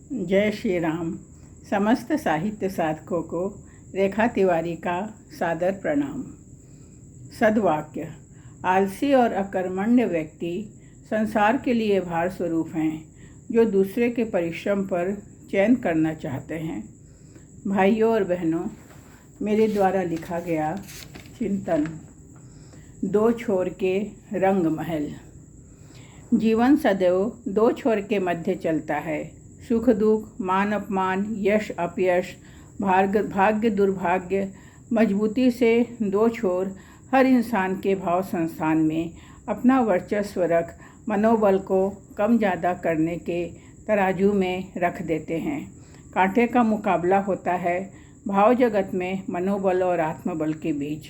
जय श्री राम। समस्त साहित्य साधकों को रेखा तिवारी का सादर प्रणाम। सद्वाक्य। आलसी और अकर्मण्य व्यक्ति संसार के लिए भार स्वरूप हैं, जो दूसरे के परिश्रम पर चयन करना चाहते हैं। भाइयों और बहनों, मेरे द्वारा लिखा गया चिंतन। दो छोर के रंग महल। जीवन सदैव दो छोर के मध्य चलता है। सुख दुख, मान अपमान, यश अपयश, भाग्य दुर्भाग्य, मजबूती से दो छोर हर इंसान के भाव संस्थान में अपना वर्चस्व रख मनोबल को कम ज़्यादा करने के तराजू में रख देते हैं। कांटे का मुकाबला होता है भाव जगत में मनोबल और आत्मबल के बीच।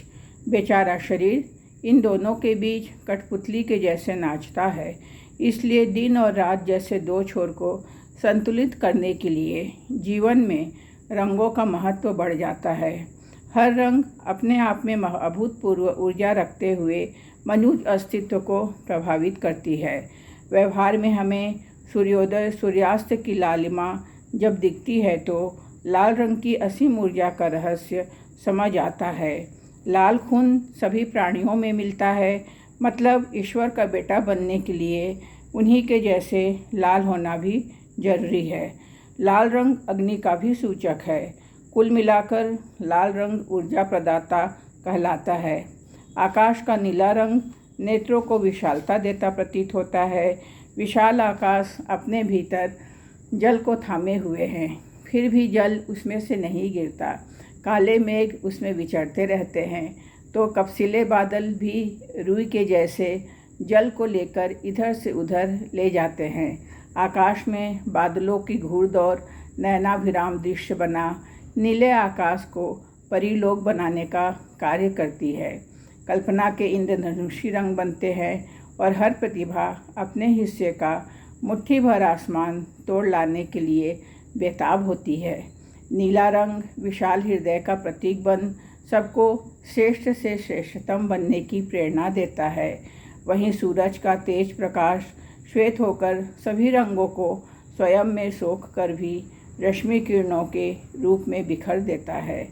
बेचारा शरीर इन दोनों के बीच कठपुतली के जैसे नाचता है। इसलिए दिन और रात जैसे दो छोर को संतुलित करने के लिए जीवन में रंगों का महत्व बढ़ जाता है। हर रंग अपने आप में अभूतपूर्व ऊर्जा रखते हुए मनुष्य अस्तित्व को प्रभावित करती है। व्यवहार में हमें सूर्योदय सूर्यास्त की लालिमा जब दिखती है तो लाल रंग की असीम ऊर्जा का रहस्य समझ आता है। लाल खून सभी प्राणियों में मिलता है, मतलब ईश्वर का बेटा बनने के लिए उन्हीं के जैसे लाल होना भी जरूरी है। लाल रंग अग्नि का भी सूचक है। कुल मिलाकर लाल रंग ऊर्जा प्रदाता कहलाता है। आकाश का नीला रंग नेत्रों को विशालता देता प्रतीत होता है। विशाल आकाश अपने भीतर जल को थामे हुए हैं, फिर भी जल उसमें से नहीं गिरता। काले मेघ उसमें विचरते रहते हैं तो कपसिले बादल भी रुई के जैसे जल को लेकर इधर से उधर ले जाते हैं। आकाश में बादलों की घूरदौड़ नयनाभिराम दृश्य बना नीले आकाश को परीलोक बनाने का कार्य करती है। कल्पना के इंद्रधनुषी रंग बनते हैं और हर प्रतिभा अपने हिस्से का मुट्ठी भर आसमान तोड़ लाने के लिए बेताब होती है। नीला रंग विशाल हृदय का प्रतीक बन सबको श्रेष्ठ से श्रेष्ठतम बनने की प्रेरणा देता है। वहीं सूरज का तेज प्रकाश श्वेत होकर सभी रंगों को स्वयं में सोख कर भी रश्मि किरणों के रूप में बिखर देता है।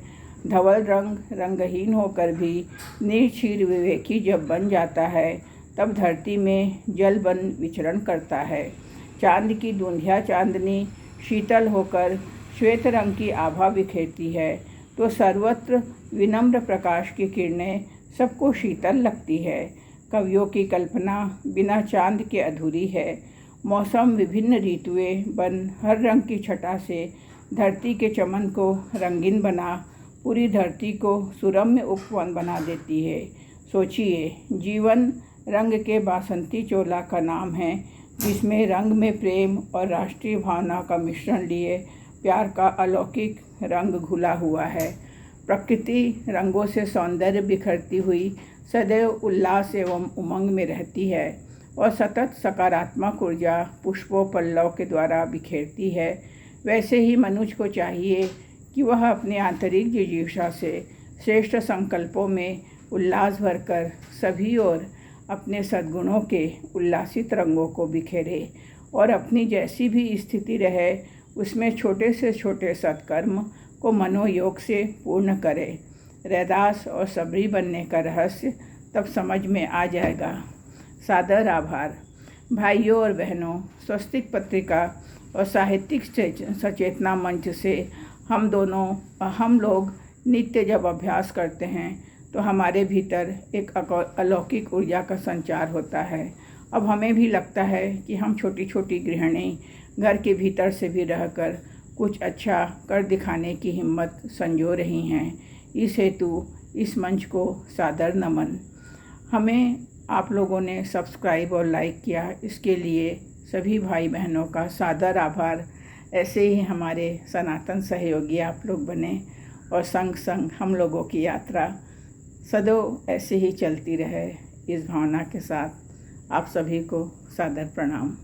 धवल रंग रंगहीन होकर भी निर्क्षीर विवेकी जब बन जाता है तब धरती में जल बन विचरण करता है। चांद की धुंधिया चांदनी शीतल होकर श्वेत रंग की आभा बिखेरती है तो सर्वत्र विनम्र प्रकाश की किरणें सबको शीतल लगती है। कवियों की कल्पना बिना चांद के अधूरी है। मौसम विभिन्न ऋतुएं बन हर रंग की छटा से धरती के चमन को रंगीन बना पूरी धरती को सुरम्य उपवन बना देती है। सोचिए, जीवन रंग के बासंती चोला का नाम है, जिसमें रंग में प्रेम और राष्ट्रीय भावना का मिश्रण लिए प्यार का अलौकिक रंग घुला हुआ है। प्रकृति रंगों से सौंदर्य बिखरती हुई सदैव उल्लास एवं उमंग में रहती है और सतत सकारात्मक ऊर्जा पुष्पों पल्लव के द्वारा बिखेरती है। वैसे ही मनुष्य को चाहिए कि वह अपने आंतरिक जिज्ञासा से श्रेष्ठ संकल्पों में उल्लास भरकर सभी ओर अपने सद्गुणों के उल्लासित रंगों को बिखेरे और अपनी जैसी भी स्थिति रहे उसमें छोटे से छोटे सत्कर्म को मनोयोग से पूर्ण करे। रैदास और सबरी बनने का रहस्य तब समझ में आ जाएगा। सादर आभार। भाइयों और बहनों, स्वस्तिक पत्रिका और साहित्यिक सचेतना मंच से हम लोग नित्य जब अभ्यास करते हैं तो हमारे भीतर एक अलौकिक ऊर्जा का संचार होता है। अब हमें भी लगता है कि हम छोटी छोटी गृहिणी घर के भीतर से भी रहकर कुछ अच्छा कर दिखाने की हिम्मत संजो रही हैं। इस हेतु इस मंच को सादर नमन। हमें आप लोगों ने सब्सक्राइब और लाइक किया, इसके लिए सभी भाई बहनों का सादर आभार। ऐसे ही हमारे सनातन सहयोगी आप लोग बने और संग संग हम लोगों की यात्रा सदैव ऐसे ही चलती रहे। इस भावना के साथ आप सभी को सादर प्रणाम।